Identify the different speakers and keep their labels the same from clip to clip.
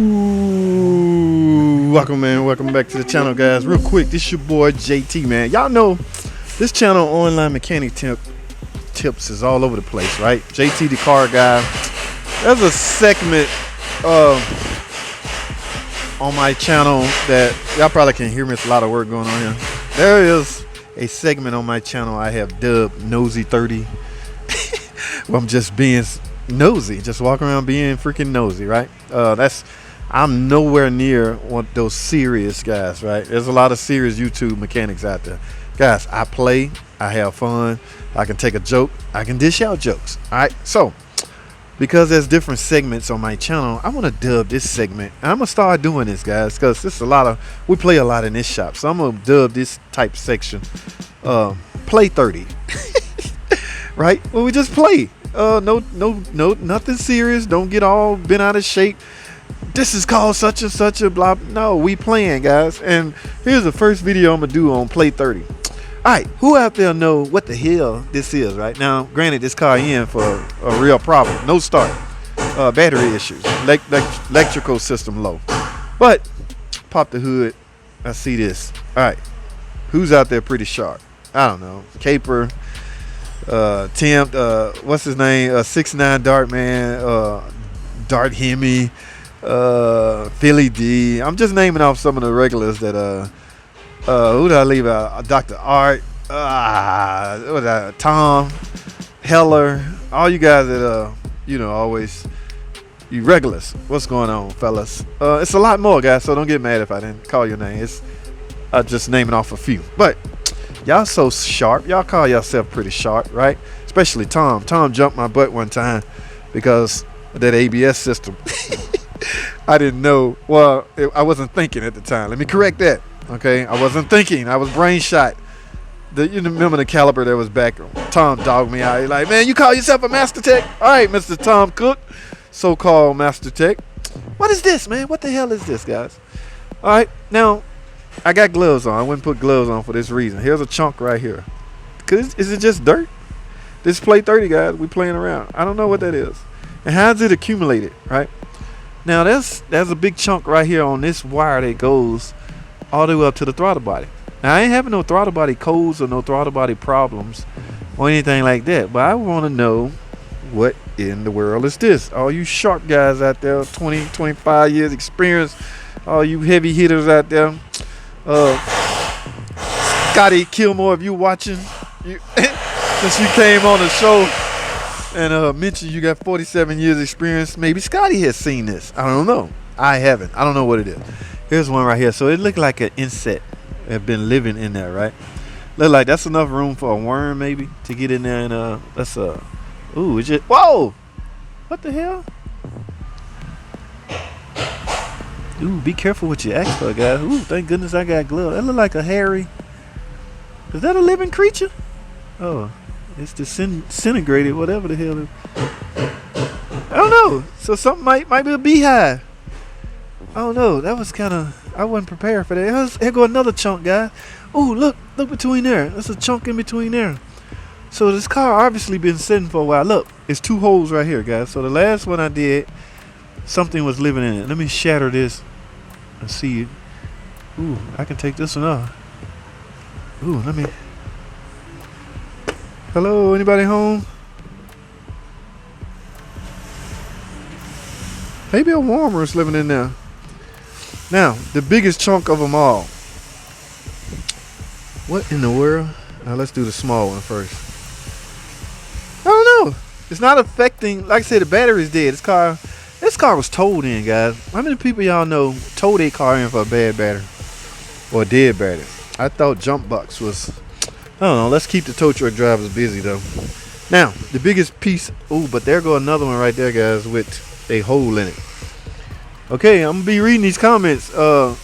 Speaker 1: Ooh, welcome back to the channel, guys. Real quick, this is your boy JT, man. Y'all know this channel, online mechanic tips, is all over the place, right? JT the car guy. There's a segment on my channel that y'all probably can hear me. It's a lot of work going on here. There is a segment on my channel I have dubbed Nosy 30. Well, I'm just being nosy, just walking around being freaking nosy, right? I'm nowhere near one of those serious guys, right? There's a lot of serious YouTube mechanics out there. Guys, I play, I have fun, I can take a joke, I can dish out jokes, all right? So, because there's different segments on my channel, I want to dub this segment. And I'm going to start doing this, guys, because this is we play a lot in this shop. So I'm going to dub this type section, Play 30, right? Well, we just play. No, nothing serious. Don't get all bent out of shape. This is called such and such a blah. No, we playing, guys. And here's the first video I'm gonna do on Play 30. All right, who out there know what the hell this is right now? Granted, this car in for a real problem. No start, battery issues, electrical system low. But pop the hood, I see this. All right, who's out there pretty sharp? I don't know. Caper, Temp, what's his name? 6'9" Dart Man, Dart Hemi, Philly D. I'm just naming off some of the regulars that who did I leave out? Dr. Art, what was that? Tom, Heller, all you guys that always you regulars. What's going on, fellas? It's a lot more, guys, so don't get mad if I didn't call your name. It's just naming off a few. But y'all so sharp. Y'all call yourself pretty sharp, right? Especially Tom. Tom jumped my butt one time because of that ABS system. I didn't know. Well, I wasn't thinking at the time. Let me correct that. Okay, I wasn't thinking. I was brain shot. You remember the caliber that was back? Tom dogged me out. He's like, man, you call yourself a master tech? All right, Mr. Tom Cook, so-called master tech. What is this, man? What the hell is this, guys? All right, now I got gloves on. I wouldn't put gloves on for this reason. Here's a chunk right here. Is it just dirt? This Play 30, guys. We playing around. I don't know what that is. And how's it accumulated, right? Now there's a big chunk right here on this wire that goes all the way up to the throttle body. Now I ain't having no throttle body codes or no throttle body problems or anything like that, but I want to know what in the world is this. All you sharp guys out there, 20, 25 years experience, all you heavy hitters out there. Scotty Kilmore, if you watching, since you came on the show and mentioned you got 47 years experience, maybe Scotty has seen this. I don't know. I haven't. I don't know what it is. Here's one right here. So it looked like an insect have been living in there, right? Look like that's enough room for a worm maybe to get in there, and that's ooh, it's just, whoa, what the hell? Ooh, be careful what you ask for, guys. Ooh, thank goodness I got gloves. That look like a hairy. Is that a living creature? Oh, it's disintegrated, whatever the hell it is. I don't know. So something might be a beehive. I don't know. That was kind of, I wasn't prepared for that. Here go another chunk, guys. Ooh, look between there. There's a chunk in between there. So this car obviously been sitting for a while. Look, it's two holes right here, guys. So the last one I did, something was living in it. Let me shatter this and see it. Ooh, I can take this one off. Ooh, let me. Hello, anybody home? Maybe a warmer is living in there. Now, the biggest chunk of them all. What in the world? Now let's do the small one first. I don't know. It's not affecting. Like I said, the battery's dead. This car was towed in, guys. How many people y'all know towed a car in for a bad battery or a dead battery? I thought jump box was. I don't know. Let's keep the tow truck drivers busy though. Now, the biggest piece. Ooh, but there go another one right there, guys, with a hole in it. Okay, I'm gonna be reading these comments. I'm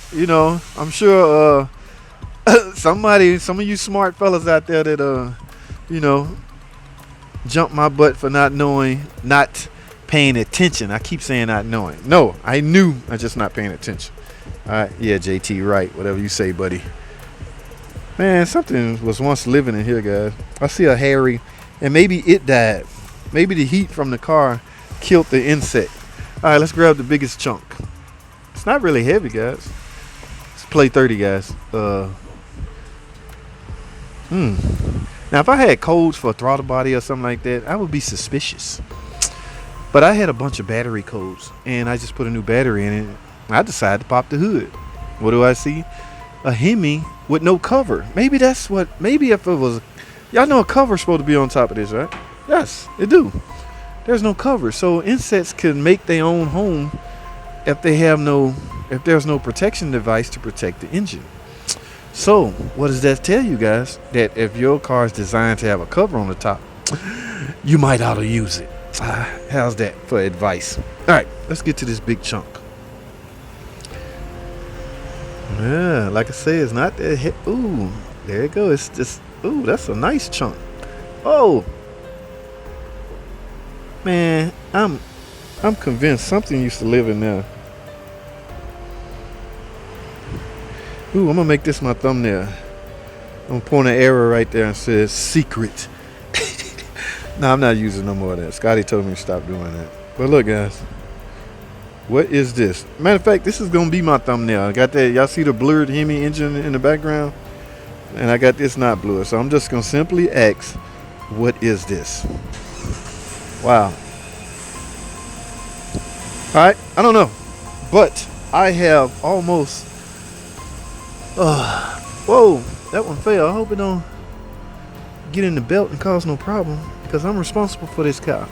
Speaker 1: sure some of you smart fellas out there that jump my butt for not paying attention. I keep saying not knowing. No, I knew. I'm just not paying attention. All right, yeah, JT, right? Whatever you say, buddy. Man, something was once living in here, guys. I see a hairy, and maybe it died. Maybe the heat from the car killed the insect. All right, let's grab the biggest chunk. It's not really heavy, guys. It's play 30, guys. Now, if I had codes for a throttle body or something like that, I would be suspicious. But I had a bunch of battery codes, and I just put a new battery in it. I decided to pop the hood. What do I see? A Hemi with no cover. Maybe that's what. Maybe if it was, y'all know a cover's supposed to be on top of this, right? Yes, it do. There's no cover, so insects can make their own home if there's no protection device to protect the engine. So what does that tell you, guys? That if your car is designed to have a cover on the top, you might ought to use it. How's that for advice? All right, let's get to this big chunk. Yeah, like I say, it's not that ooh, there it goes. It's just, ooh, that's a nice chunk. Oh man, I'm convinced something used to live in there. Ooh, I'm gonna make this my thumbnail. I'm gonna point an arrow right there and says secret. No, I'm not using no more of that. Scotty told me to stop doing that. But look, guys, what is this? Matter of fact, this is gonna be my thumbnail. I got that. Y'all see the blurred Hemi engine in the background, and I got this not blurred. So I'm just gonna simply ask, what is this? Wow. All right, I don't know, but I have almost. Whoa, that one fell. I hope it don't get in the belt and cause no problem, because I'm responsible for this car.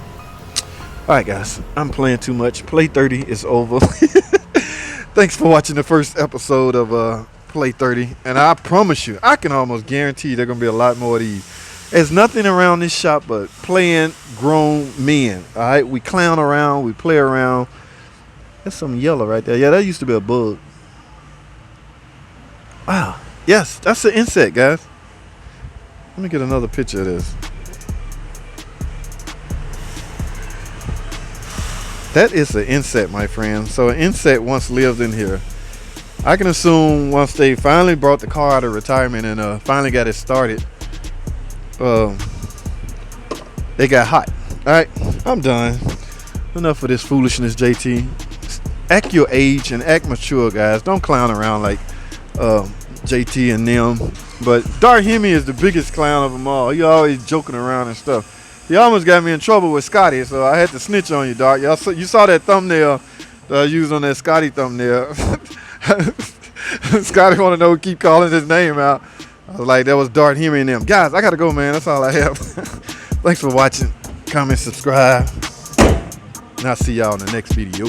Speaker 1: All right, guys, I'm playing too much. Play 30 is over. Thanks for watching the first episode of Play 30, and I promise you, I can almost guarantee there gonna be a lot more of these. There's nothing around this shop but playing grown men. All right, we clown around, we play around. That's some yellow right there. Yeah, that used to be a bug. Wow. Yes, that's an insect, guys. Let me get another picture of this. That is an insect, my friend. So an insect once lived in here. I can assume once they finally brought the car out of retirement and finally got it started, they got hot. All right, I'm done. Enough of this foolishness, JT. Act your age and act mature, guys. Don't clown around like JT and them. But Dart Hemi is the biggest clown of them all. He always joking around and stuff. He almost got me in trouble with Scotty, so I had to snitch on you, Dart. You saw that thumbnail that I used on that Scotty thumbnail. Scotty want to know, keep calling his name out. I was like, that was Dart Hemi and them. Guys, I got to go, man. That's all I have. Thanks for watching. Comment, subscribe. And I'll see y'all in the next video.